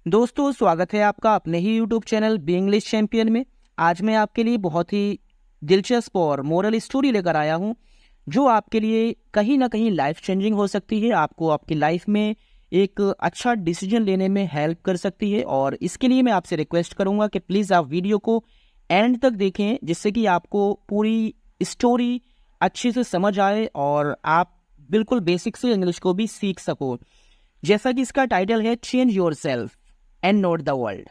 दोस्तों, स्वागत है आपका अपने ही YouTube channel B English champion में। आज मैं आपके लिए बहुत ही दिलचस्प और मोरल स्टोरी लेकर आया हूं, जो आपके लिए कहीं ना कहीं लाइफ चेंजिंग हो सकती है। आपको आपकी लाइफ में एक अच्छा डिसीजन लेने में हेल्प कर सकती है। और इसके लिए मैं आपसे रिक्वेस्ट करूंगा कि प्लीज़ आप वीडियो को एंड तक देखें, जिससे कि आपको पूरी स्टोरी अच्छे से समझ आए और आप बिल्कुल बेसिक से इंग्लिश को भी सीख सको। जैसा कि इसका टाइटल है, change your self and not the world.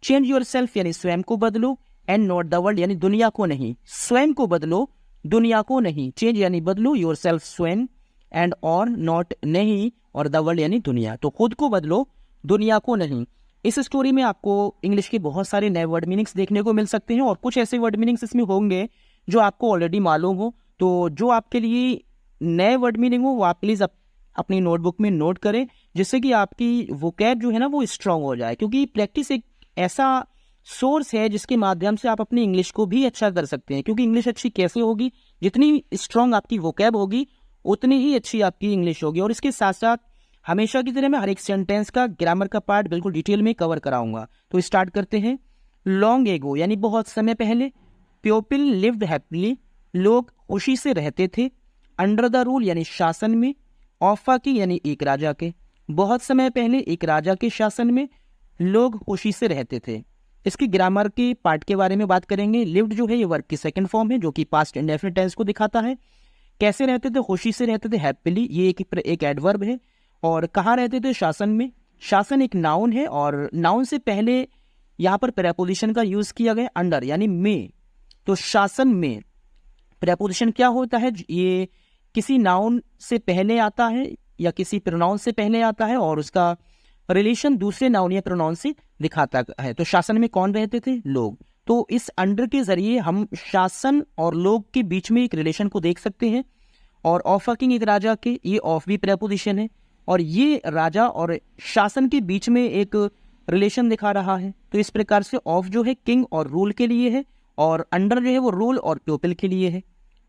Change your self यानी स्वयं को बदलो, एंड नॉट द वर्ल्ड यानी दुनिया को नहीं। स्वयं को बदलो, दुनिया को नहीं। चेंज यानी बदलो, योर सेल्फ स्वयं, एंड और नॉट नहीं, और द वर्ल्ड यानी दुनिया। तो खुद को बदलो, दुनिया को नहीं। इस स्टोरी में आपको इंग्लिश के बहुत सारे नए वर्ड मीनिंग्स देखने को मिल सकते हैं, और कुछ ऐसे वर्ड मीनिंग्स इसमें होंगे जो आपको ऑलरेडी मालूम हो। तो जो आपके लिए नए वर्ड मीनिंग हो वो आप प्लीज़ अपनी नोटबुक में नोट करें, जिससे कि आपकी वोकैब जो है ना वो स्ट्रांग हो जाए। क्योंकि प्रैक्टिस एक ऐसा सोर्स है जिसके माध्यम से आप अपनी इंग्लिश को भी अच्छा कर सकते हैं। क्योंकि इंग्लिश अच्छी कैसे होगी, जितनी स्ट्रांग आपकी वोकैब होगी उतनी ही अच्छी आपकी इंग्लिश होगी। और इसके साथ साथ हमेशा की तरह मैं हर एक सेंटेंस का ग्रामर का पार्ट बिल्कुल डिटेल में कवर कराऊंगा। तो स्टार्ट करते हैं। लॉन्ग एगो यानी बहुत समय पहले। पीपल लिव्ड हैप्पीली, लोग खुशी से रहते थे। अंडर द रूल यानी शासन में। ऑफा की यानी एक राजा के। बहुत समय पहले एक राजा के शासन में लोग खुशी से रहते थे। इसकी ग्रामर के पार्ट के बारे में बात करेंगे। लिव्ड जो है ये वर्ब की सेकंड फॉर्म है, जो कि पास्ट इंडेफिनिट टेंस को दिखाता है। कैसे रहते थे? खुशी से रहते थे, हैप्पीली, ये एक एडवर्ब है। और कहाँ रहते थे? शासन में। शासन एक नाउन है, और नाउन से पहले यहाँ पर प्रेपोजिशन का यूज किया गया, अंडर यानी में। तो शासन में प्रेपोजिशन क्या होता है? ये किसी नाउन से पहले आता है या किसी प्रोनाउन से पहले आता है, और उसका रिलेशन दूसरे नाउन या प्रोनाउन से दिखाता है। तो शासन में कौन रहते थे? लोग। तो इस अंडर के जरिए हम शासन और लोग के बीच में एक रिलेशन को देख सकते हैं। और ऑफ किंग एक राजा के, ये ऑफ भी प्रेपोजिशन है, और ये राजा और शासन के बीच में एक रिलेशन दिखा रहा है। तो इस प्रकार से ऑफ जो है किंग और रूल के लिए है, और अंडर जो है वो रूल और पीपल के लिए है।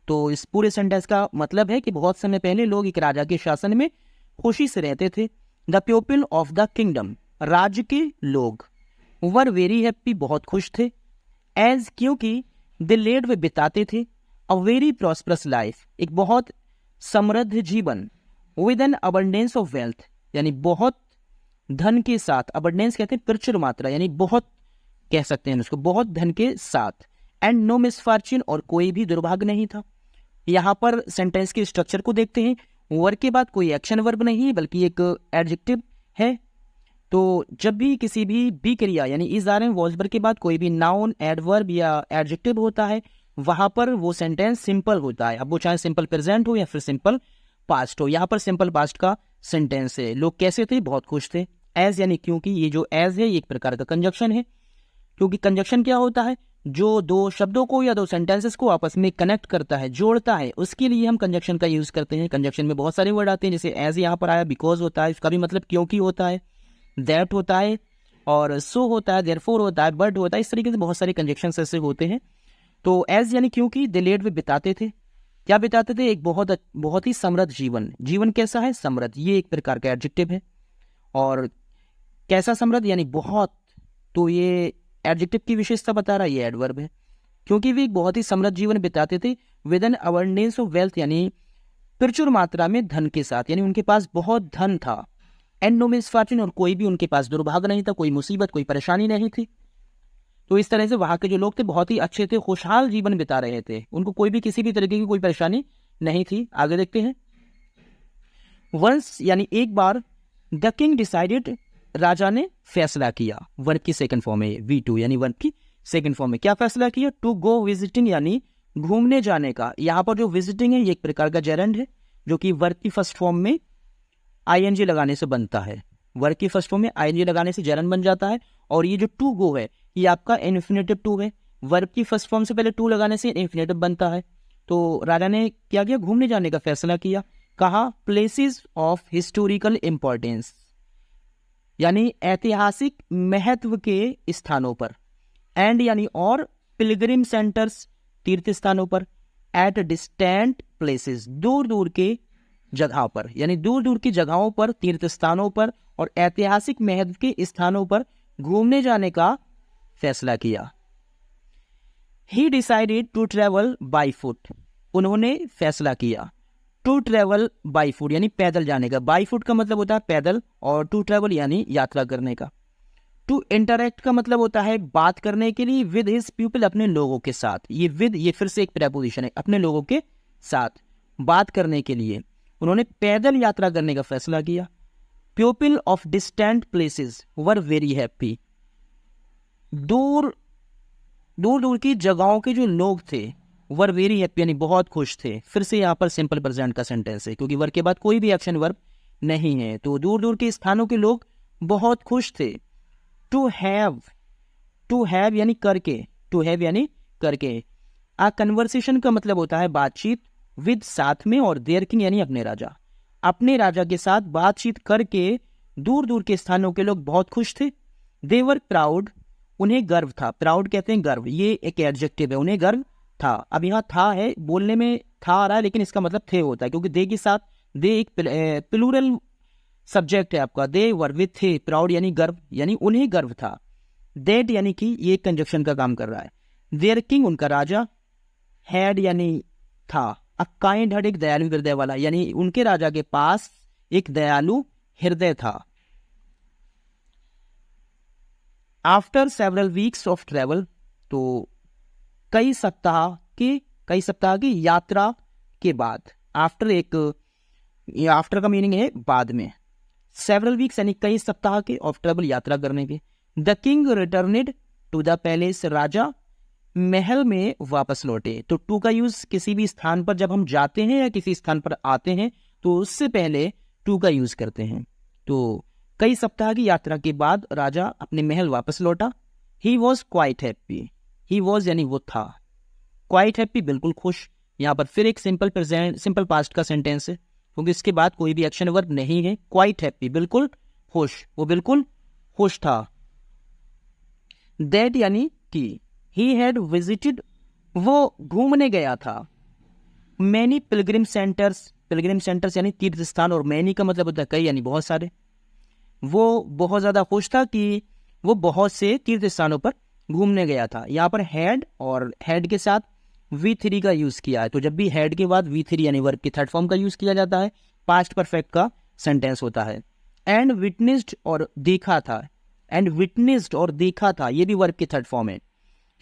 तो इस पूरे सेंटेंस का मतलब है कि बहुत समय पहले लोग एक राजा के शासन में खुशी से रहते थे। The people of the kingdom, राज्य के लोग, वर वेरी हैप्पी, बहुत खुश थे। एज क्योंकि, दे लेड वे बिताते थे, अ वेरी प्रॉस्परस लाइफ, एक बहुत समृद्ध जीवन। With N abundance of wealth यानी बहुत धन के साथ। अबंडेंस कहते हैं प्रचुर मात्रा, यानी बहुत कह सकते हैं उसको, बहुत धन के साथ। एंड नो मिसफॉर्च्यून, और कोई भी दुर्भाग्य नहीं था। यहाँ पर सेंटेंस के स्ट्रक्चर को देखते हैं। वर्ब के बाद कोई एक्शन वर्ब नहीं है, बल्कि एक एडजेक्टिव है। तो जब भी किसी भी क्रिया यानी इस आर एम वॉज वर्ब के बाद कोई भी नाउन, एडवर्ब या एडजेक्टिव होता है, वहां पर वो सेंटेंस सिंपल होता है। अब वो चाहे सिंपल प्रेजेंट हो या फिर सिंपल पास्ट हो। यहाँ पर सिंपल पास्ट का सेंटेंस है। लोग कैसे थे? बहुत खुश थे। एज यानी क्योंकि, ये जो एज है ये एक प्रकार का कंजक्शन है। क्योंकि कंजक्शन क्या होता है? जो दो शब्दों को या दो सेंटेंसेस को आपस में कनेक्ट करता है, जोड़ता है, उसके लिए हम कंजक्शन का यूज करते हैं। कंजक्शन में बहुत सारे वर्ड आते हैं, जैसे एज यहाँ पर आया, बिकॉज होता है, इसका भी मतलब क्योंकि होता है, दैट होता है, और सो होता है, देयरफॉर होता है, बट होता है। इस तरीके से बहुत सारे कंजक्शन ऐसे होते हैं। तो एज यानी क्योंकि, दे लेड वे बिताते थे। क्या बिताते थे? एक बहुत ही समृद्ध जीवन। जीवन कैसा है? समृद्ध, ये एक प्रकार का एडजेक्टिव है। और कैसा समृद्ध? यानी बहुत। तो ये एडजेक्टिव की विशेषता बता रहा है, ये एडवर्ब है। क्योंकि वे एक बहुत ही समृद्ध जीवन बिताते थे। With N abundance of wealth यानी प्रचुर मात्रा में धन के साथ, यानी उनके पास बहुत धन था। एंड नो मिसफॉर्च्यून, और कोई भी उनके पास दुर्भाग्य नहीं था, कोई मुसीबत, कोई परेशानी नहीं थी। तो इस तरह से वहां के जो लोग थे बहुत ही अच्छे थे, खुशहाल जीवन बिता रहे थे। उनको कोई भी किसी भी तरीके की कोई परेशानी नहीं थी। आगे देखते हैं। वंस यानी एक बार। द किंग डिसाइडेड, राजा ने फैसला किया। वर्ब की सेकंड फॉर्म है V2, यानी वर्ब की सेकंड फॉर्म में। क्या फैसला किया? टू गो विजिटिंग यानी घूमने जाने का। यहाँ पर जो विजिटिंग है ये एक प्रकार का जेरेंड है, जो कि वर्ब की फर्स्ट फॉर्म में ING लगाने से बनता है। वर्ब की फर्स्ट फॉर्म में ING लगाने से जेरेंड बन जाता है। और ये जो टू गो है ये आपका इन्फिनेटिव टू है। वर्ब की फर्स्ट फॉर्म से पहले टू लगाने से इन्फिनेटिव बनता है। तो राजा ने क्या किया? घूमने जाने का फैसला किया। कहा? प्लेसेस ऑफ हिस्टोरिकल इंपॉर्टेंस, यानी ऐतिहासिक महत्व के स्थानों पर। एंड यानी और, पिलग्रिम सेंटर्स, तीर्थ स्थानों पर। एट डिस्टेंट प्लेसेस, दूर दूर के जगह पर, यानी दूर दूर की जगहों पर, तीर्थ स्थानों पर। और ऐतिहासिक महत्व के स्थानों पर घूमने जाने का फैसला किया। He decided to travel by foot. उन्होंने फैसला किया टू ट्रेवल बाई फुट यानी पैदल जाने का। बाई फुट का मतलब होता है पैदल, और टू ट्रेवल यानी यात्रा करने का। टू इंटरेक्ट का मतलब होता है बात करने के लिए विद हिज पीपल, अपने लोगों के साथ। ये विद, ये फिर से एक प्रेपोजिशन है, अपने लोगों के साथ बात करने के लिए उन्होंने पैदल यात्रा करने का फैसला किया। People of distant places were very happy. दूर दूर की जगहों के जो लोग थे वर वेरी हैप्पी यानी बहुत खुश थे। फिर से यहाँ पर सिंपल प्रेजेंट का सेंटेंस है, क्योंकि वर्ब के बाद कोई भी एक्शन वर्ब नहीं है, तो दूर दूर के स्थानों के लोग बहुत खुश थे। टू हैव यानी करके, टू हैव यानी करके। आ कन्वर्सेशन का मतलब होता है बातचीत, विद साथ में, और देयर किंग यानी अपने राजा। अपने राजा के साथ बातचीत करके दूर दूर के स्थानों के लोग बहुत खुश थे। दे वर प्राउड, उन्हें गर्व था। प्राउड कहते हैं गर्व, ये एक एडजेक्टिव है, उन्हें गर्व था। अब यहाँ था है, बोलने में था आ रहा है, लेकिन इसका मतलब थे होता है, क्योंकि दे के साथ दे एक प्लूरल सब्जेक्ट है आपका। दे वर विथ थे, प्राउड यानी गर्व, यानी उन्हें गर्व था। दैट यानी कि ये कंजक्शन का काम कर रहा है। देयर किंग उनका राजा, हैड यानी था, अ काइंड हार्ट एक दयालु हृदय वाला, यानी उनके राजा के पास एक दयालु हृदय था। After several weeks of travel, तो कई सप्ताह की यात्रा के बाद। आफ्टर का मीनिंग है बाद में, सेवरल वीक्स यानी कई सप्ताह के, ऑफ ट्रेवल यात्रा करने के। The king returned to the palace, राजा महल में वापस लौटे। तो टू का यूज किसी भी स्थान पर जब हम जाते हैं या किसी स्थान पर आते हैं तो उससे पहले टू का यूज करते हैं। तो कई सप्ताह की यात्रा के बाद राजा अपने महल वापस लौटा। He was quite happy, he was यानी वो था, क्वाइट हैप्पी बिल्कुल खुश। यहाँ पर फिर एक सिंपल पास्ट का सेंटेंस है, क्योंकि इसके बाद कोई भी एक्शन वर्ब नहीं है। क्वाइट हैप्पी बिल्कुल खुश, वो बिल्कुल खुश था। दैट यानी कि ही हैड विजिटेड, वो घूमने गया था। मैनी पिलग्रिम सेंटर्स यानी तीर्थ स्थान, और मैनी का मतलब होता है कई यानी बहुत सारे। वो बहुत ज्यादा खुश था कि वो बहुत से तीर्थ स्थानों पर घूमने गया था। यहाँ पर हैड और हैड के साथ V3 का यूज किया है, तो जब भी हैड के बाद V3 यानी वर्ब की थर्ड फॉर्म का यूज किया जाता है, पास्ट परफेक्ट का सेंटेंस होता है। एंड विटनेस्ड और देखा था, एंड विटनेस्ड और देखा था, ये भी वर्ब की थर्ड फॉर्म है।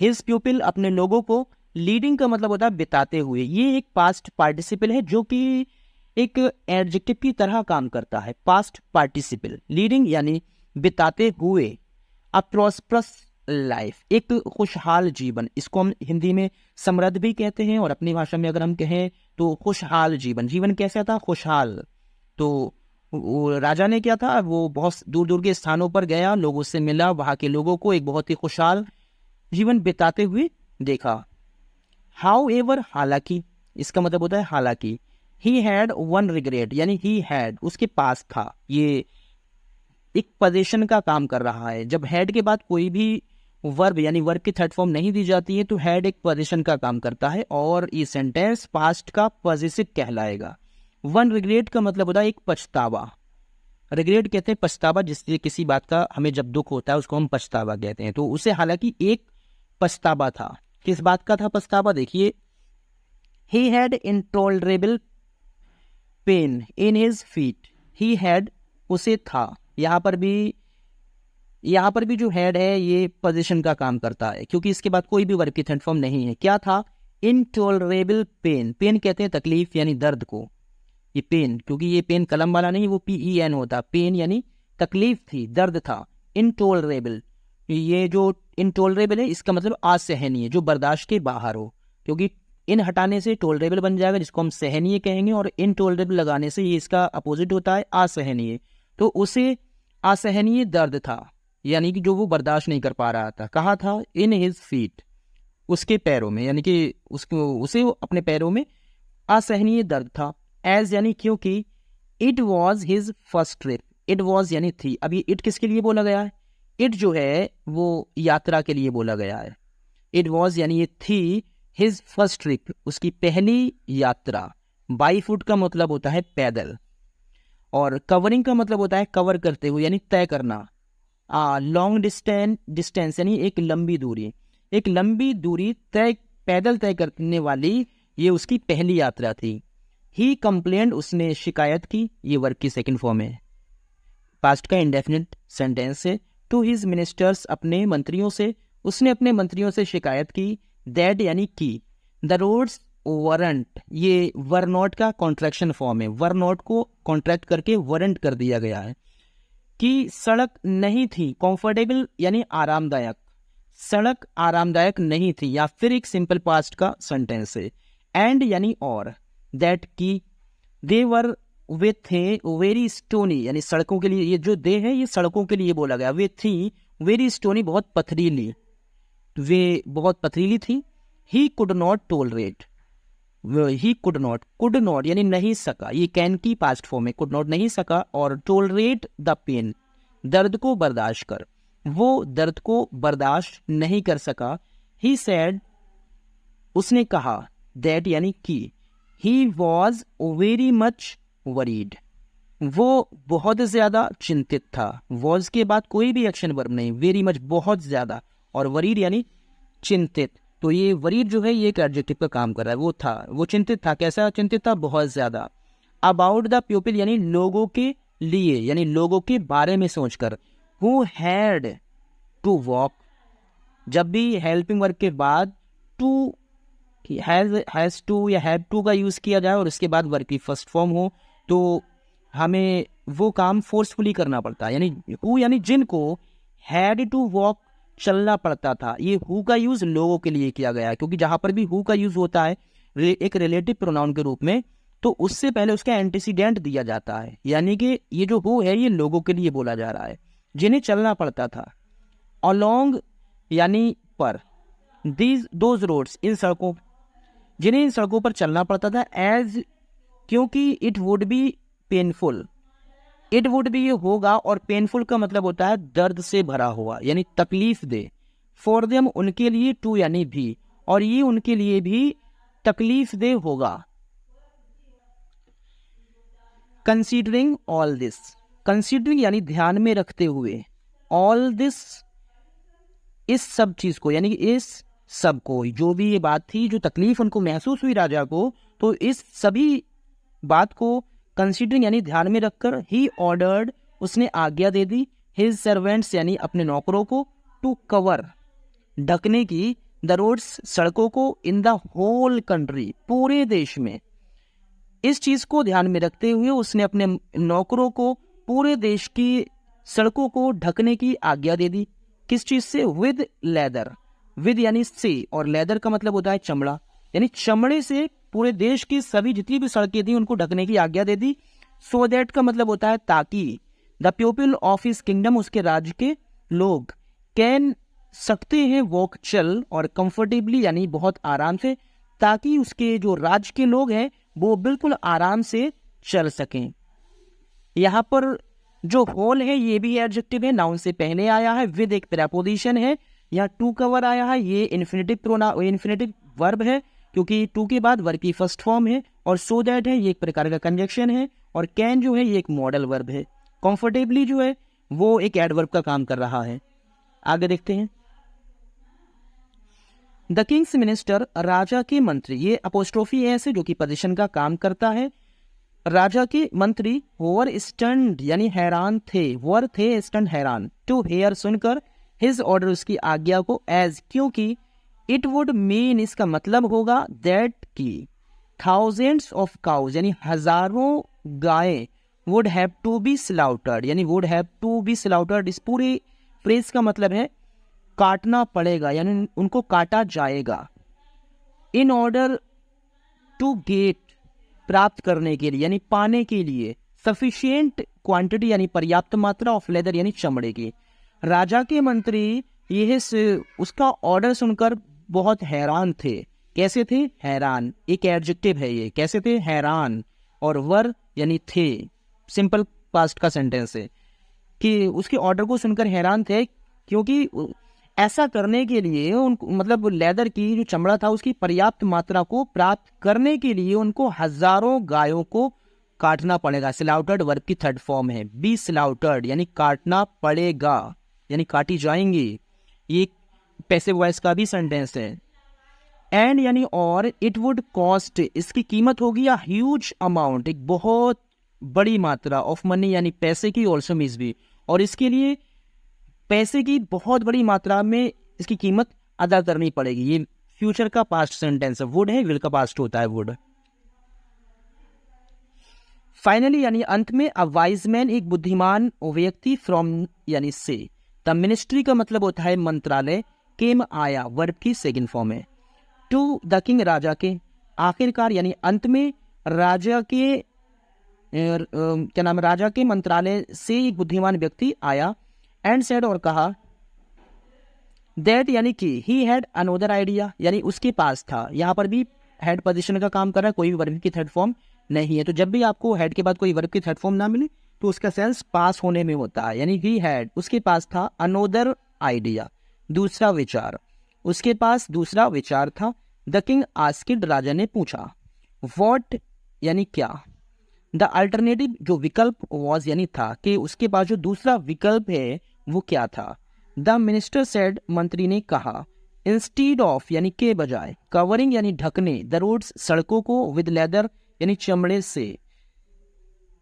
हिज प्यूपिल अपने लोगों को, लीडिंग का मतलब होता है बिताते हुए, ये एक पास्ट पार्टिसिपल है जो कि एक एडजेक्टिव की तरह काम करता है। पास्ट पार्टिसिपल, लीडिंग यानी बिताते हुए। अ प्रॉस्परस लाइफ, एक खुशहाल जीवन, इसको हम हिंदी में समृद्ध भी कहते हैं, और अपनी भाषा में अगर हम कहें तो खुशहाल जीवन। जीवन कैसा था? खुशहाल। तो राजा ने क्या था, वो बहुत दूर दूर के स्थानों पर गया, लोगों से मिला, वहां के लोगों को एक बहुत ही खुशहाल जीवन बिताते हुए देखा। हाउ एवर, हालांकि, इसका मतलब होता है हालांकि। ही हैड वन रिग्रेट यानी ही हैड, उसके पास था, ये एक पोजीशन का काम कर रहा है। जब हैड के बाद कोई भी वर्ब यानी वर्ब की थर्ड फॉर्म नहीं दी जाती है तो हैड एक पोजीशन का काम करता है, और ये सेंटेंस पास्ट का पॉजिटिव कहलाएगा। वन रिग्रेट का मतलब होता है एक पछतावा। रिग्रेट कहते हैं पछतावा, जिससे किसी बात का हमें जब दुख होता है उसको हम पछतावा कहते हैं। तो उसे हालांकि एक पछतावा था। किस बात का था पछतावा? देखिए, he had intolerable pain in his feet. He had, उसे था। यहाँ पर भी जो हैड है ये पोजीशन का काम करता है, क्योंकि इसके बाद कोई भी वर्ब की थर्ड फॉर्म नहीं है। क्या था? Intolerable pen. पेन कहते हैं तकलीफ यानी दर्द को। ये पेन, क्योंकि ये पेन कलम वाला नहीं, वो PEN होता। पेन यानी तकलीफ थी, दर्द था। इंटॉलरेबल, ये जो इंटॉलरेबल है इसका मतलब असहनीय, जो बर्दाश्त के बाहर हो, क्योंकि इन हटाने से टॉलरेबल बन जाएगा जिसको हम सहनीय कहेंगे, और इनटॉलरेबल लगाने से ये इसका अपोजिट होता है असहनीय। तो उसे असहनीय दर्द था, यानी कि जो वो बर्दाश्त नहीं कर पा रहा था। कहाँ था? इन हिज फीट, उसके पैरों में, यानी कि उसे अपने पैरों में असहनीय दर्द था। एज यानी क्योंकि, it was his first trip. It was यानी थी। अभी इट किसके लिए बोला गया है? इट जो है वो यात्रा के लिए बोला गया है। इट वॉज यानी ये थी हिज फर्स्ट ट्रिप, उसकी पहली यात्रा। बाई फुट का मतलब होता है पैदल। और कवरिंग का मतलब होता है कवर करते हुए यानी तय करना। लॉन्ग डिस्टेंस यानी एक लंबी दूरी पैदल तय करने वाली ये उसकी पहली यात्रा थी। ही कंप्लेंट, उसने शिकायत की, ये वर्ब की सेकंड फॉर्म है, पास्ट का इंडेफिनिट सेंटेंस है। टू हिज मिनिस्टर्स, अपने मंत्रियों से, उसने अपने मंत्रियों से शिकायत की। दैट यानी की, द रोड्स वरंट, ये वर नॉट का कॉन्ट्रैक्शन फॉर्म है, वर नॉट को कॉन्ट्रैक्ट करके वरंट कर दिया गया है कि सड़क नहीं थी। कंफर्टेबल यानी आरामदायक, सड़क आरामदायक नहीं थी, या फिर एक सिंपल पास्ट का सेंटेंस है। एंड यानी और, दैट की, दे वर, वे थे, वेरी स्टोनी यानी सड़कों के लिए, ये जो दे है ये सड़कों के लिए बोला गया। वे थी वेरी स्टोनी, बहुत पथरीली, वे बहुत पथरीली थी। He could not tolerate, he could not यानी नहीं सका, ये कैन की पास्ट फॉर्म है, कुड नॉट नहीं सका, और टोलरेट द पेन, दर्द को बर्दाश्त कर, वो दर्द को बर्दाश्त नहीं कर सका। ही सेड, उसने कहा, दैट यानी कि, he was very much worried, वो बहुत ज्यादा चिंतित था। वॉज के बाद कोई भी एक्शन वर्ब नहीं, वेरी मच बहुत ज्यादा, और वरीड यानी चिंतित। तो ये वरीड जो है ये एक एडजेक्टिव का काम कर रहा है, वो चिंतित था। कैसा चिंतित था? बहुत ज्यादा। अबाउट द पीपल यानी लोगों के लिए, यानी लोगों के बारे में सोचकर। हु हैड टू वॉक, जब भी हेल्पिंग वर्ब के बाद टू, हैज टू या हैव टू का यूज किया जाए और उसके बाद वर्ब की फर्स्ट फॉर्म हो, तो हमें वो काम फोर्सफुली करना पड़ता है। यानी हु यानी जिनको, हैड टू वॉक चलना पड़ता था। ये हु का यूज लोगों के लिए किया गया है, क्योंकि जहां पर भी हु का यूज होता है एक रिलेटिव प्रोनाउन के रूप में, तो उससे पहले उसका एंटीसीडेंट दिया जाता है। यानी कि ये जो हु है ये लोगों के लिए बोला जा रहा है जिन्हें चलना पड़ता था। अलोंग यानी पर, दोज रोड्स, इन सड़कों, जिन्हें इन सड़कों पर चलना पड़ता था। एज, क्योंकि it would be painful, it would भी ये होगा, और पेनफुल का मतलब होता है दर्द से भरा हुआ यानी तकलीफ दे। फॉर देम, उनके लिए, टू यानी भी, और ये उनके लिए भी तकलीफ दे होगा। कंसीडरिंग ऑल दिस, कंसीडरिंग यानी ध्यान में रखते हुए, ऑल दिस, इस सब चीज को, यानी इस सब को, जो भी ये बात थी, जो तकलीफ उनको महसूस हुई राजा को, तो इस सभी बात को कंसीडरिंग यानी ध्यान में रखकर, ही ऑर्डर्ड, उसने आज्ञा दे दी, हिज सर्वेंट्स यानी अपने नौकरों को, टू कवर, ढकने की, द रोड्स, सड़कों को, इन द होल कंट्री, पूरे देश में। इस चीज को ध्यान में रखते हुए उसने अपने नौकरों को पूरे देश की सड़कों को ढकने की आज्ञा दे दी। किस चीज से? विद लेदर, विद यानी से, और लेदर का मतलब होता है चमड़ा, यानी चमड़े से पूरे देश की सभी जितनी भी सड़कें थी उनको ढकने की आज्ञा दे दी। सो दैट का मतलब होता है ताकि, the people of his kingdom, उसके राज्य के लोग, कैन, सकते हैं, वॉक, चल, और कंफर्टेबली यानी बहुत आराम से, ताकि उसके जो राज्य के लोग हैं वो बिल्कुल आराम से चल सकें। यहाँ पर जो होल है ये भी एडजेक्टिव है, नाउन से पहले आया है, विद एक प्रेपोजिशन है। यहाँ टू कवर आया है, ये इन्फिनेटिव वर्ब है, क्योंकि टू के बाद वर्ब की फर्स्ट फॉर्म है, और सो दैट है ये एक प्रकार का कंजक्शन है, और कैन जो है ये एक मॉडल वर्ब है। कंफर्टेबली जो है वो एक एडवर्ब का काम कर रहा है। आगे देखते हैं। द किंग्स मिनिस्टर, राजा के मंत्री, ये अपोस्ट्रोफी एस है जो कि पोजीशन का काम करता है। राजा के मंत्री वर स्टन्ड यानी हैरान थे, वर थे स्टन्ड हैरान, टू हेयर सुनकर, हिज ऑर्डर उसकी आज्ञा को, एज क्योंकि, इट वुड मीन इसका मतलब होगा, दैट की, थाउजेंड्स ऑफ काउज यानी हजारों गायें, वुड हैव टू बी स्लाउटर्ड यानी वुड हैव टू बी स्लाउटर्ड, इस पूरे फ्रेज का मतलब है काटना पड़ेगा यानी उनको काटा जाएगा। इन ऑर्डर टू गेट, प्राप्त करने के लिए यानी पाने के लिए, सफिशिएंट क्वांटिटी यानी पर्याप्त मात्रा, ऑफ लेदर यानी चमड़े की। राजा के मंत्री यह उसका ऑर्डर सुनकर बहुत हैरान थे। कैसे थे? हैरान, एक एडजेक्टिव है ये। कैसे थे? हैरान, और वर यानी थे, सिंपल पास्ट का सेंटेंस है कि उसके ऑर्डर को सुनकर हैरान थे, क्योंकि ऐसा करने के लिए उनको, मतलब लेदर की जो चमड़ा था उसकी पर्याप्त मात्रा को प्राप्त करने के लिए उनको हजारों गायों को काटना पड़ेगा। स्लाउटर्ड वर्ब की थर्ड फॉर्म है। बी स्लाउटर्ड यानी काटना पड़ेगा, यानी काटी जाएंगी। ये पैसिव वॉइस का भी सेंटेंस है। एंड यानी और, इट वुड कॉस्ट, इसकी कीमत होगी या ह्यूज अमाउंट, एक बहुत बड़ी मात्रा, ऑफ मनी यानी पैसे की, ऑल्सो मीन्स भी, और इसके लिए पैसे की बहुत बड़ी मात्रा में इसकी कीमत अदा करनी पड़ेगी। ये फ्यूचर का पास्ट सेंटेंस है। वुड है, विल का पास्ट होता है वुड। फाइनली यानी अंत में, अ वाइज मैन एक बुद्धिमान व्यक्ति, फ्रॉम यानी से, द मिनिस्ट्री का मतलब होता है मंत्रालय, केम आया, वर्ब की सेकंड फॉर्म है, टू द किंग राजा के, आखिरकार यानी अंत में राजा के क्या नाम है, राजा के मंत्रालय से एक बुद्धिमान व्यक्ति आया, एंड सेड और कहा, दैट यानी कि ही हैड अनोदर आइडिया, यानी उसके पास था। यहाँ पर भी हेड पोजीशन का काम कर रहा है, कोई भी वर्ब की थर्ड फॉर्म नहीं है। तो जब भी आपको हेड के बाद कोई वर्ब की थर्ड फॉर्म ना मिले तो उसका सेंस पास होने में होता है। यानी ही हैड, उसके पास था, अनोदर आइडिया, दूसरा विचार, उसके पास दूसरा विचार था। द किंग आस्क्ड, राजा ने पूछा। व्हाट यानी क्या। द अल्टरनेटिव जो विकल्प, वॉज यानी था, कि उसके पास जो दूसरा विकल्प है वो क्या था। द मिनिस्टर सेड, मंत्री ने कहा। इंस्टीड ऑफ यानी के बजाय, कवरिंग यानी ढकने, द रोड्स सड़कों को, विद लेदर यानी चमड़े से,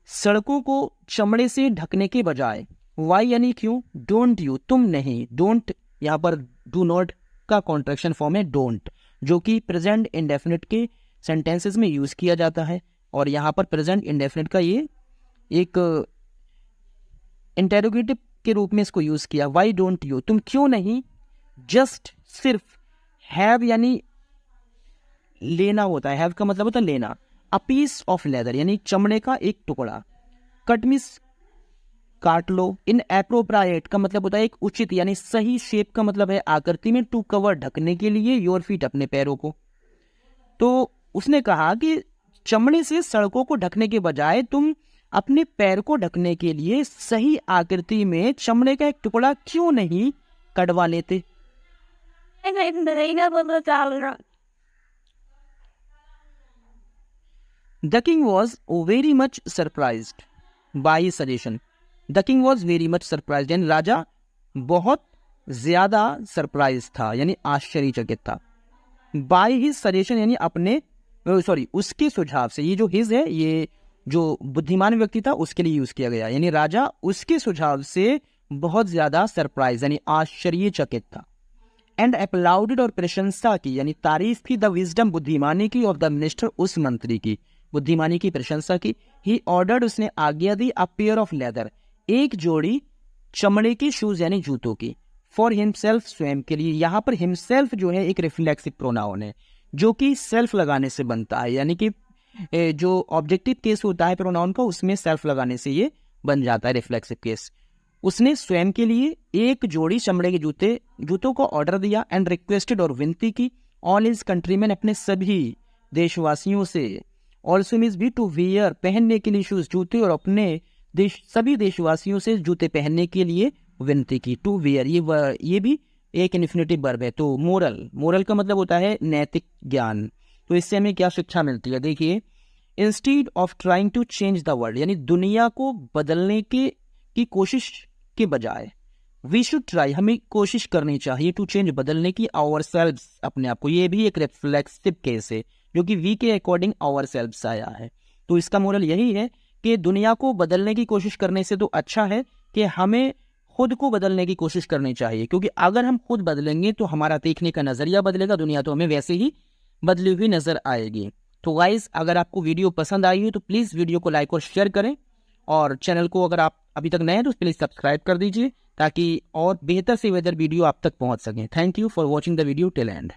सड़कों को चमड़े से ढकने के बजाय, वाई यानी क्यों, डोंट यू तुम नहीं, डोंट यहाँ पर डू नॉट का कॉन्ट्रैक्शन फॉर्म है डोंट, जो कि प्रेजेंट इंडेफिनिट के सेंटेंसेस में यूज किया जाता है। और यहाँ पर प्रेजेंट इंडेफिनिट का ये एक इंटेरोगेटिव के रूप में इसको यूज किया। वाई डोंट यू तुम क्यों नहीं, जस्ट सिर्फ, हैव यानी लेना होता है, हैव का मतलब होता है लेना, अ पीस ऑफ लेदर यानी चमड़े का एक टुकड़ा, कट मीन्स काट लो, इन एप्रोप्राइट का मतलब होता है एक उचित यानी सही, शेप का मतलब है आकृति में, टू कवर ढकने के लिए, योर फीट अपने पैरों को। तो उसने कहा कि चमड़े से सड़कों को ढकने के बजाय तुम अपने पैर को ढकने के लिए सही आकृति में चमड़े का एक टुकड़ा क्यों नहीं कटवा लेते। The king was very much surprised by his suggestion. The king was very much surprised यानी राजा बहुत ज्यादा सरप्राइज था यानी आश्चर्यचकित था। बाय हिज सजेशन यानी अपने उसके सुझाव से। ये जो हिज है ये जो बुद्धिमान व्यक्ति था उसके लिए यूज किया गया, यानी राजा उसके सुझाव से बहुत ज्यादा सरप्राइज यानी आश्चर्यचकित था। एंड अप्लाउडेड और प्रशंसा की यानी तारीफ की, द विजडम बुद्धिमानी की, ऑफ द मिनिस्टर उस मंत्री की, बुद्धिमानी की प्रशंसा की। ही ऑर्डर्ड उसने आज्ञा दी, अ पेयर ऑफ लेदर एक जोड़ी चमड़े की शूज यानी जूतों की, फॉर हिमसेल्फ स्वयं के लिए। यहाँ पर हिमसेल्फ जो है एक रिफ्लेक्सिव प्रोनाउन है जो कि सेल्फ लगाने से बनता है, यानी कि जो ऑब्जेक्टिव केस होता है प्रोनाउन का उसमें सेल्फ लगाने से ये बन जाता है रिफ्लेक्सिव केस। उसने स्वयं के लिए एक जोड़ी चमड़े के जूतों को ऑर्डर दिया, एंड रिक्वेस्टेड और विनती की, ऑल हिज कंट्रीमैन अपने सभी देशवासियों से, ऑल्सो मीन्स भी टू वियर पहनने के लिए शूज जूते, और अपने सभी देशवासियों से जूते पहनने के लिए विनती की। टू वियर ये भी एक इन्फिनेटिव वर्ब है। तो मोरल का मतलब होता है नैतिक ज्ञान। तो इससे हमें क्या शिक्षा मिलती है, देखिए, instead of trying to change the world यानी दुनिया को बदलने की कोशिश के बजाय, वी शुड ट्राई हमें कोशिश करनी चाहिए, टू चेंज बदलने की, आवर सेल्व्स अपने आप को। ये भी एक रिफ्लेक्सिव केस है जो कि वी के अकॉर्डिंग आवर सेल्व्स आया है। तो इसका मोरल यही है कि दुनिया को बदलने की कोशिश करने से तो अच्छा है कि हमें खुद को बदलने की कोशिश करनी चाहिए, क्योंकि अगर हम खुद बदलेंगे तो हमारा देखने का नजरिया बदलेगा, दुनिया तो हमें वैसे ही बदली हुई नजर आएगी। तो गाइस, अगर आपको वीडियो पसंद आई हो तो प्लीज़ वीडियो को लाइक और शेयर करें, और चैनल को अगर आप अभी तक नए हैं तो प्लीज़ सब्सक्राइब कर दीजिए ताकि और बेहतर से बेहतर वीडियो आप तक पहुंच सकें। Thank you for watching the video till and.